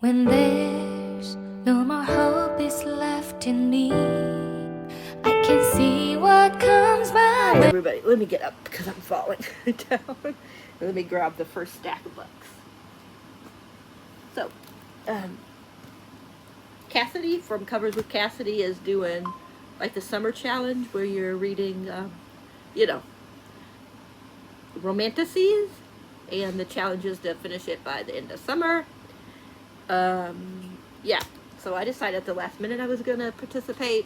When there's no more hope is left in me, I can see what comes my way. Everybody, let me get up because I'm falling down. Let me grab the first stack of books. So, Cassidy from Covers with Cassidy is doing like the summer challenge where you're reading, romantices, and the challenge is to finish it by the end of summer. Yeah, so I decided at the last minute I was going to participate.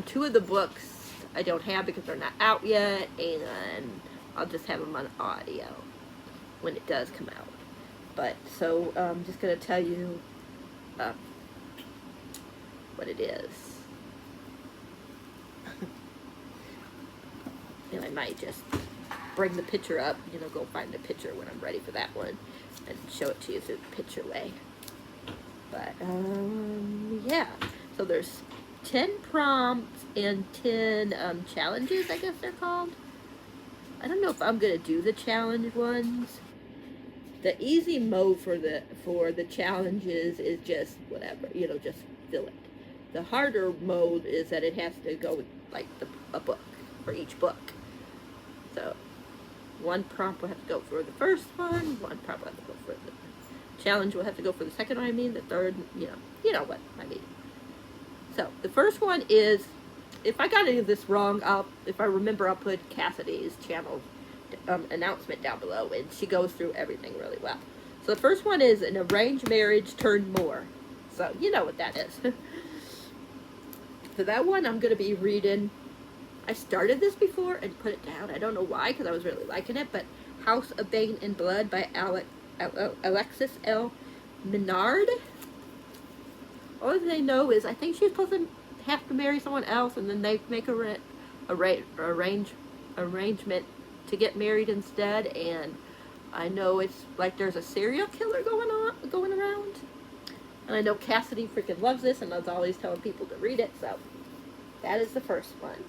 Two of the books I don't have because they're not out yet, and I'll just have them on audio when it does come out. But, so, I'm just going to tell you what it is. And I might just bring the picture up, go find the picture when I'm ready for that one, and show it to you through the picture way. But, yeah. So there's 10 prompts and 10 challenges, I guess they're called. I don't know if I'm going to do the challenge ones. The easy mode for the challenges is just whatever, just fill it. The harder mode is that it has to go with, like, a book, for each book. So, one prompt will have to go for the first one prompt will have to go for the challenge will have to go for the second one, the third, you know what I mean. So, the first one is, if I got any of this wrong, if I remember, I'll put Cassidy's channel announcement down below, and she goes through everything really well. So the first one is an arranged marriage turned more. So, you know what that is. For that one, I'm going to be reading, I started this before and put it down. I don't know why, because I was really liking it, but House of Bane and Blood by Alexis L. Minard. All they know is I think she's supposed to have to marry someone else, and then they make a arrangement to get married instead. And I know it's like there's a serial killer going around. And I know Cassidy freaking loves this, and I was always telling people to read it. So that is the first one.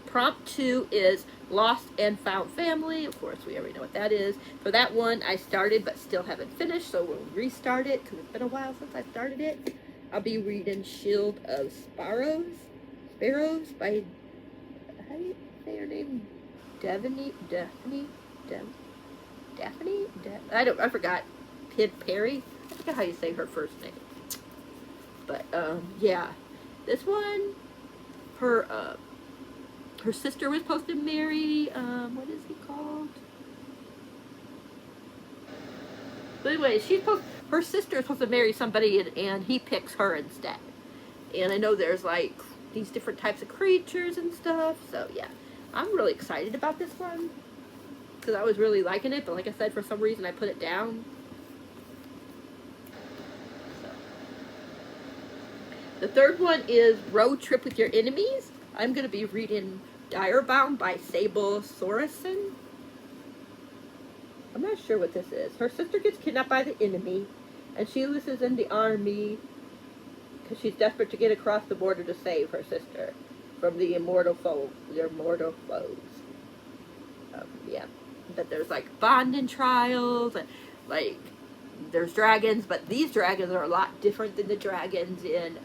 Prompt 2 is Lost and Found Family. Of course, we already know what that is. For that one, I started but still haven't finished, so we'll restart it because it's been a while since I started it. I'll be reading Shield of Sparrows by, how do you say her name? Daphne? I forgot. Perry? I forgot how you say her first name. But, yeah. This one, her sister was supposed to marry, what is he called? But anyway, her sister is supposed to marry somebody, and he picks her instead. And I know there's, like, these different types of creatures and stuff, so yeah. I'm really excited about this one, because I was really liking it, but like I said, for some reason I put it down. So. The third one is Road Trip with Your Enemies. I'm going to be reading Direbound by Sable Sorensen. I'm not sure what this is. Her sister gets kidnapped by the enemy, and she loses in the army because she's desperate to get across the border to save her sister from the immortal foes. Yeah. But there's, like, bonding trials, and, like, there's dragons, but these dragons are a lot different than the dragons in,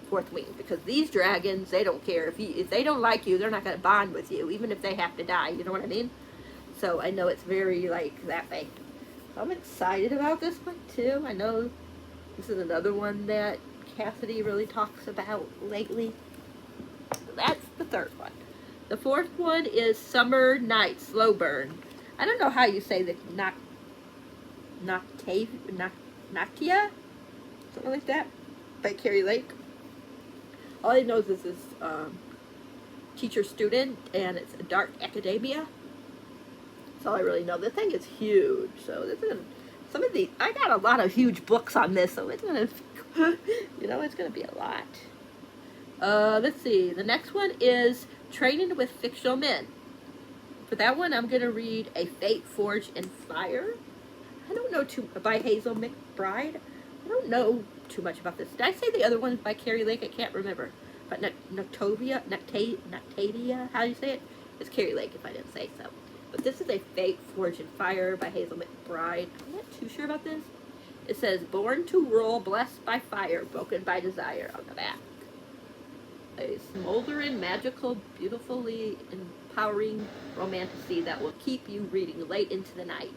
Fourth Wing, because these dragons, they don't care. If they don't like you, they're not going to bond with you, even if they have to die, you know what I mean? So I know it's very, like, that way. I'm excited about this one, too. I know this is another one that Cassidy really talks about lately. So that's the third one. The fourth one is Summer Night Slow Burn. I don't know how you say the Noctia? Something like that. By Carrie Lake. All I know is this is teacher-student, and it's a dark academia. That's all I really know. The thing is huge, so this is I got a lot of huge books on this, so it's gonna, it's gonna be a lot. Let's see. The next one is Training with Fictional Men. For that one, I'm gonna read A Fate Forged in Fire. I don't know by Hazel McBride. I don't know too much about this. Did I say the other one by Carrie Lake? I can't remember. But Noctavia, how do you say it? It's Carrie Lake if I didn't say so. But this is a Fate Forged in Fire by Hazel McBride. I'm not too sure about this. It says, born to rule, blessed by fire, broken by desire on the back. A smoldering, magical, beautifully empowering romantasy that will keep you reading late into the night.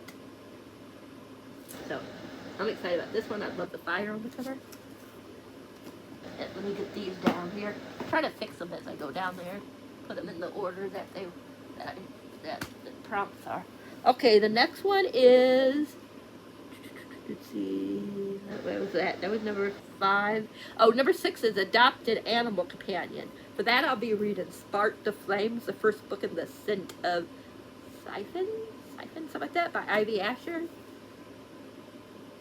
So, I'm excited about this one. I love the fire on the cover. And let me get these down here. I'm trying to fix them as I go down there. Put them in the order that the prompts are. Okay, the next one is, let's see, where was that? That was number 5. Oh, number 6 is Adopted Animal Companion. For that, I'll be reading Spark the Flames, the first book in the Scent of Siphon, something like that, by Ivy Asher.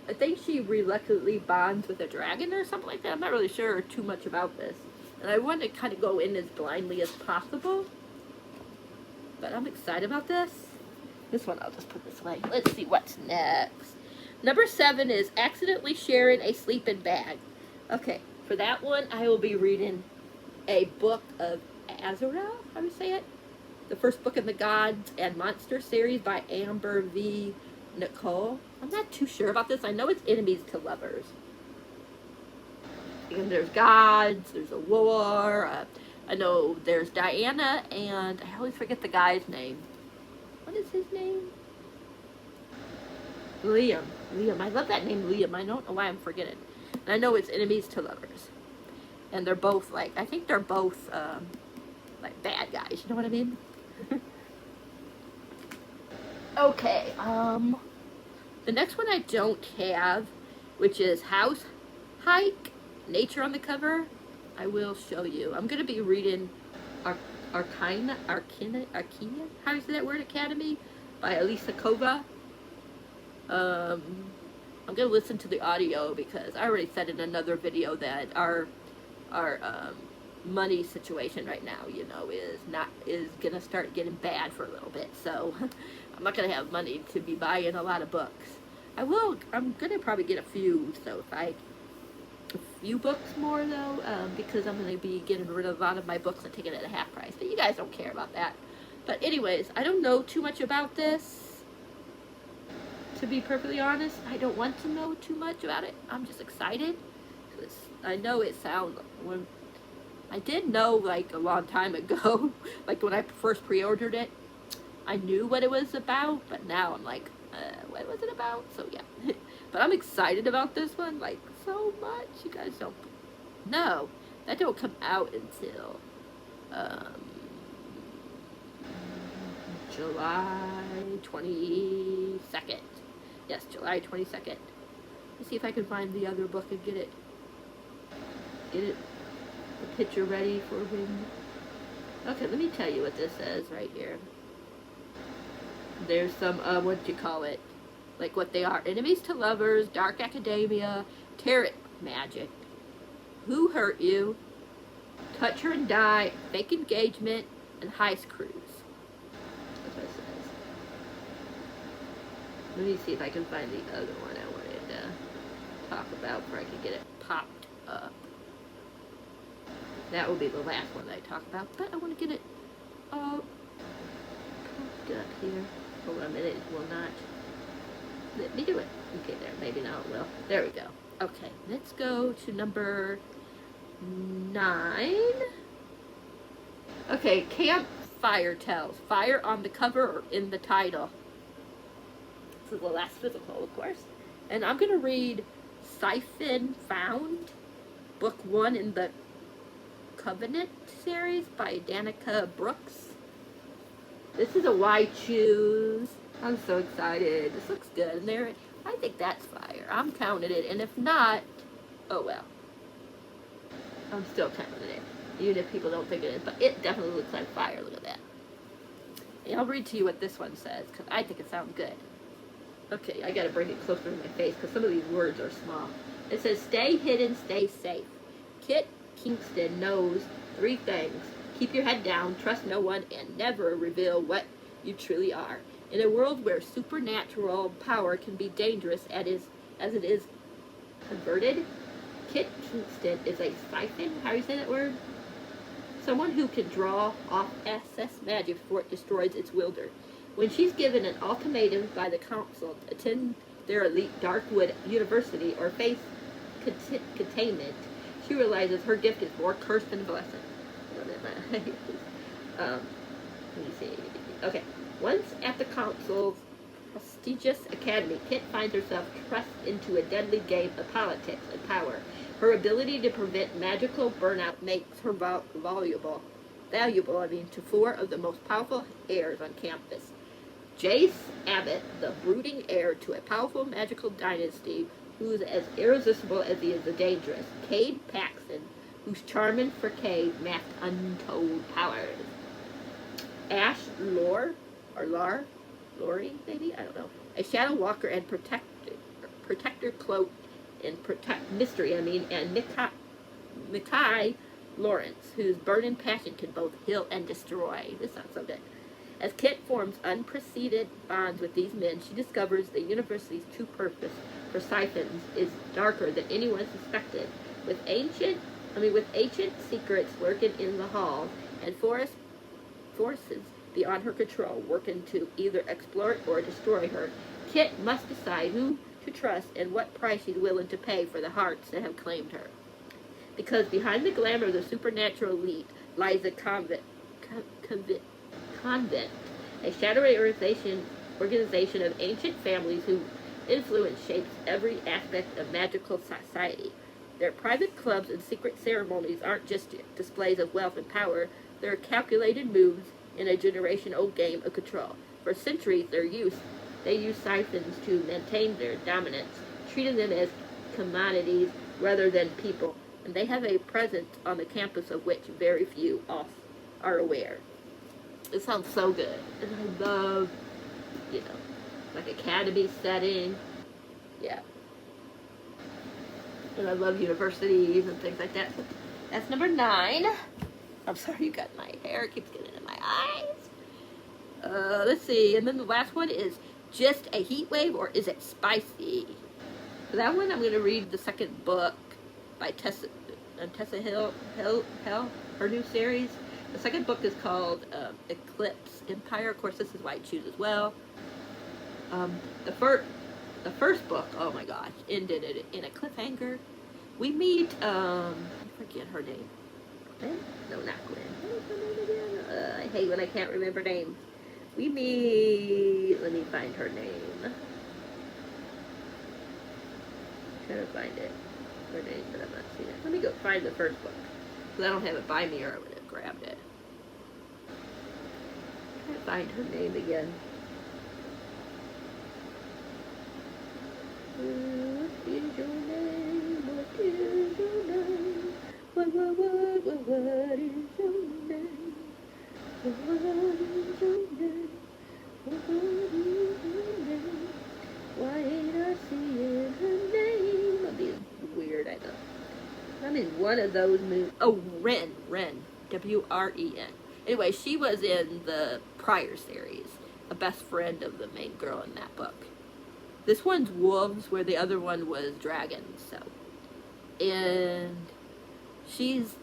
I think she reluctantly bonds with a dragon or something like that. I'm not really sure too much about this. And I want to kind of go in as blindly as possible. But I'm excited about this. This one I'll just put this away. Let's see what's next. Number 7 is Accidentally Sharing a Sleeping Bag. Okay, for that one, I will be reading a book of Azrael, how do you say it? The first book in the Gods and Monsters series by Amber V. Nicole. I'm not too sure about this. I know it's enemies to lovers. And there's gods, there's a war. I know there's Diana, and I always forget the guy's name. What is his name? Liam. I love that name, Liam. I don't know why I'm forgetting. And I know it's enemies to lovers. And they're both like, I think they're both like bad guys. You know what I mean? Okay, the next one I don't have, which is House Hike, Nature on the cover. I will show you. I'm going to be reading Arkina, how do you say that word, Academy, by Elisa Kova. I'm going to listen to the audio because I already said in another video that our money situation right now, you know, is gonna start getting bad for a little bit. So I'm not gonna have money to be buying a lot of books. I'm gonna probably get a few. So a few books more though, because I'm gonna be getting rid of a lot of my books and taking it at half price. But you guys don't care about that. But anyways, I don't know too much about this. To be perfectly honest, I don't want to know too much about it. I'm just excited. I know it sounds, when I did know like a long time ago, like when I first pre-ordered it, I knew what it was about, but now I'm like, what was it about? So yeah, but I'm excited about this one, like so much. You guys don't know. That don't come out until July 22nd. Yes, July 22nd. Let's see if I can find the other book and get it the picture ready for him. Okay, let me tell you what this says right here. There's some, what do you call it? Like what they are. Enemies to lovers, dark academia, tarot magic. Who hurt you? Touch her and die, fake engagement, and heist cruise. That's what it says. Let me see if I can find the other one I wanted to talk about before I can get it popped up. That will be the last one that I talk about, but I want to get it all popped up here. Hold on a minute, it will not let me do it. Okay, there, maybe now it will. There we go. Okay, let's go to number 9. Okay, Campfire Tales. Fire on the cover or in the title. This is the last physical, of course. And I'm going to read Siphon Found, book 1 in the Covenant series by Danica Brooks. This is a Why Choose. I'm so excited. This looks good. And there, I think that's fire. I'm counting it. And if not, oh well. I'm still counting it. Even if people don't think it is. But it definitely looks like fire. Look at that. And I'll read to you what this one says, because I think it sounds good. Okay, I gotta bring it closer to my face, because some of these words are small. It says, stay hidden, stay safe. Kit Kingston knows 3 things. Keep your head down, trust no one, and never reveal what you truly are. In a world where supernatural power can be dangerous as it is converted, Kit Kingston is a siphon. How do you say that word? Someone who can draw off excess magic before it destroys its wielder. When she's given an ultimatum by the council to attend their elite Darkwood University or face containment, she realizes her gift is more cursed than blessed. Let me see. Okay. Once at the council's prestigious academy, Kit finds herself thrust into a deadly game of politics and power. Her ability to prevent magical burnout makes her valuable to four of the most powerful heirs on campus. Jace Abbott, the brooding heir to a powerful magical dynasty who's as irresistible as he is dangerous. Cade Paxton, whose charm and facade mask untold powers. Ash Lore, or Lori, maybe? I don't know. A shadow walker and protector cloaked in mystery, and Mikai Lawrence, whose burning passion can both heal and destroy. This sounds so good. As Kit forms unprecedented bonds with these men, she discovers the university's true purpose for siphons is darker than anyone suspected. With ancient secrets lurking in the halls and forces beyond her control working to either exploit or destroy her, Kit must decide who to trust and what price she's willing to pay for the hearts that have claimed her. Because behind the glamour of the supernatural elite lies a convent, a shadowy organization of ancient families whose influence shapes every aspect of magical society. Their private clubs and secret ceremonies aren't just displays of wealth and power, they're calculated moves in a generation-old game of control. For centuries, they use siphons to maintain their dominance, treating them as commodities rather than people, and they have a presence on the campus of which very few are aware. It sounds so good, and I love, like academy setting, yeah. And I love universities and things like that. So that's number 9. I'm sorry, you got my hair keeps getting in my eyes. Let's see, and then the last one is just a heat wave, or is it spicy? For that one, I'm going to read the second book by Tessa Hill, her new series. The second book is called Eclipse Empire. Of course, this is why I choose as well. The first book, oh my gosh, ended in a cliffhanger. We meet, I forget her name. Gwen? No, not Gwen. What is her name again? I hate when I can't remember names. We meet, let me find her name. I'm trying to find it. Her name, but I'm not seeing it. Let me go find the first book. Because I don't have it by me, or I would have grabbed it. I can't find her name again. What is your name? What is your name? What is your name? What is your name? What is your name? Why ain't I seeing her name? I'm being weird, I know. I'm in one of those movies. Oh, Ren. W-R-E-N. Anyway, she was in the prior series, a best friend of the main girl in that book. This one's wolves, where the other one was dragons, so. And she's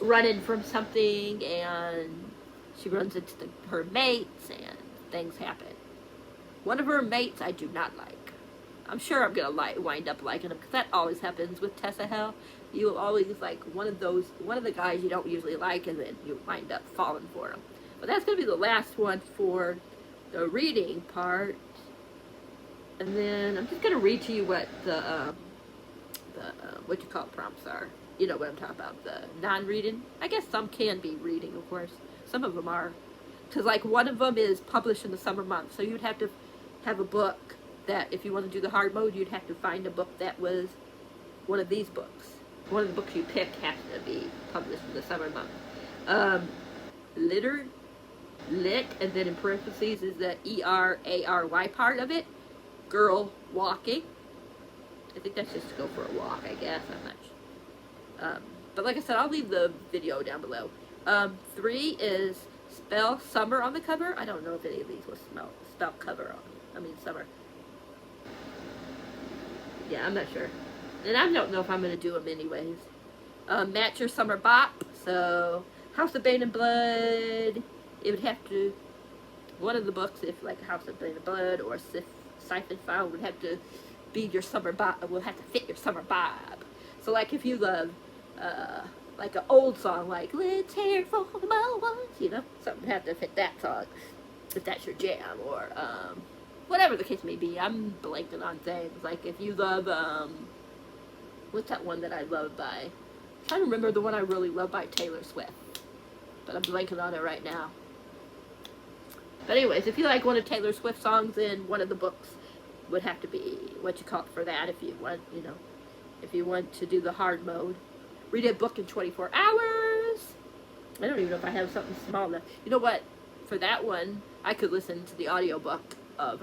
running from something, and she runs into her mates, and things happen. One of her mates I do not like. I'm sure I'm going to wind up liking him, because that always happens with Tessa Hill. You will always like one of the guys you don't usually like, and then you wind up falling for him. But that's going to be the last one for the reading part. And then I'm just going to read to you what the what you call prompts are. You know what I'm talking about, the non-reading. I guess some can be reading, of course. Some of them are. Because, like, one of them is published in the summer month. So you'd have to have a book that, if you want to do the hard mode, you'd have to find a book that was one of these books. One of the books you pick has to be published in the summer month. Lit, and then in parentheses is the E-R-A-R-Y part of it. Girl walking. I think that's just to go for a walk, I guess. I'm not sure. But like I said, I'll leave the video down below. 3 is spell summer on the cover. I don't know if any of these will spell cover on. Summer. Yeah, I'm not sure. And I don't know if I'm going to do them anyways. Match your summer bop. So, House of Bane and Blood. It would have to... one of the books, if like House of Blood or Siphon File, would have to be your summer vibe. Will have to fit your summer vibe. So like if you love like an old song like "Let's Hear It for the Moment," you know, something have to fit that song if that's your jam, or whatever the case may be. I'm blanking on things. Like if you love what's that one that I love by? I'm trying to remember the one I really love by Taylor Swift, but I'm blanking on it right now. But anyways, if you like one of Taylor Swift's songs, then one of the books would have to be what you call it for that. If you want, you know, if you want to do the hard mode, read a book in 24 hours. I don't even know if I have something small enough. You know what? For that one, I could listen to the audiobook of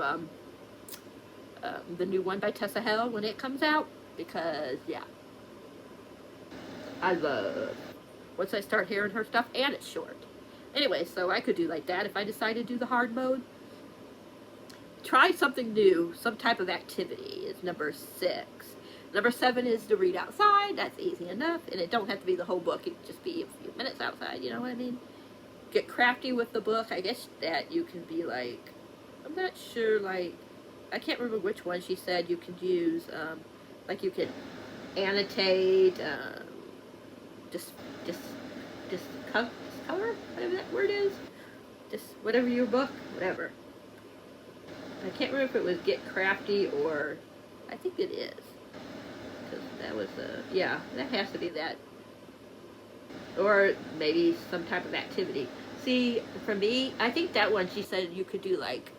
the new one by Tessa Hale when it comes out, because yeah, I love once I start hearing her stuff, and it's short. Anyway, so I could do like that if I decide to do the hard mode. Try something new, some type of activity is number 6. Number 7 is to read outside. That's easy enough, and it don't have to be the whole book. It could just be a few minutes outside, you know what I mean? Get crafty with the book. I guess that you can be like, I'm not sure, like, I can't remember which one she said you could use, like you could annotate, discover, whatever that word is, just whatever your book, whatever. I can't remember if it was get crafty or, I think it is, because that was yeah, that has to be that, or maybe some type of activity. See, for me, I think that one she said you could do like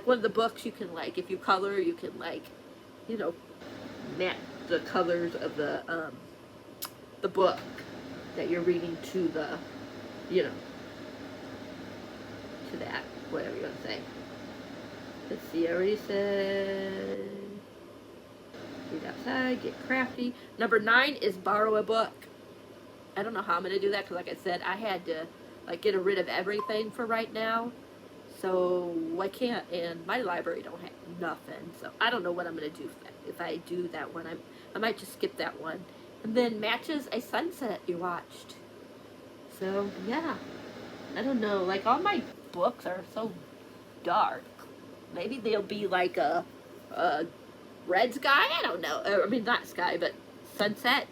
one of the books you can, like, if you color, you can, like, you know, match the colors of the book that you're reading to the, you know, to that, whatever you want to say. Let's see, I already said read outside, get crafty. Number 9 is borrow a book. I don't know how I'm going to do that, because like I said, I had to like get rid of everything for right now. So I can't, and my library don't have nothing. So I don't know what I'm going to do if I do that one. I might just skip that one. And then matches a sunset you watched. So yeah, I don't know. Like all my books are so dark. Maybe they'll be like a red sky. I don't know. I mean, not sky, but sunset.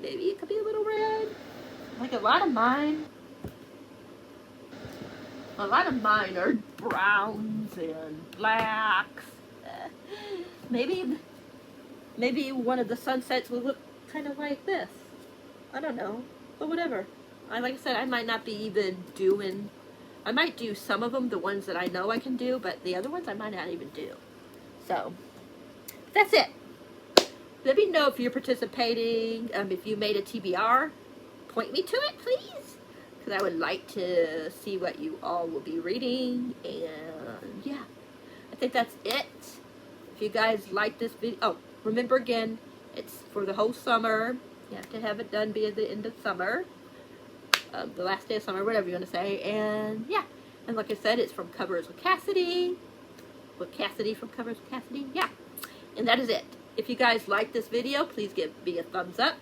Maybe it could be a little red. Like a lot of mine are browns and blacks. Maybe one of the sunsets will look kind of like this. I don't know, but whatever. Like I said, I might not be even doing. I might do some of them, the ones that I know I can do, but the other ones I might not even do. So that's it. Let me know if you're participating. If you made a TBR, point me to it, please. Because I would like to see what you all will be reading. And yeah, I think that's it. If you guys like this video, oh, remember again, it's for the whole summer. You have to have it done by the end of summer. The last day of summer, whatever you want to say. And yeah, and like I said, it's from Covers with Cassidy. With Cassidy from Covers with Cassidy. Yeah, and that is it. If you guys like this video, please give me a thumbs up.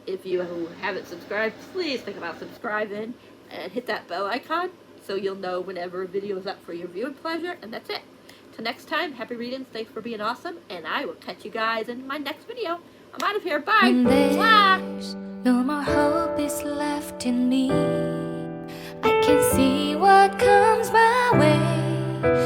If you haven't subscribed, please think about subscribing and hit that bell icon so you'll know whenever a video is up for your viewing pleasure. And that's it. Till next time, happy readings. Thanks for being awesome. And I will catch you guys in my next video. I'm out of here. Bye. When Mwah. there's no more hope is left in me, I can see what comes my way.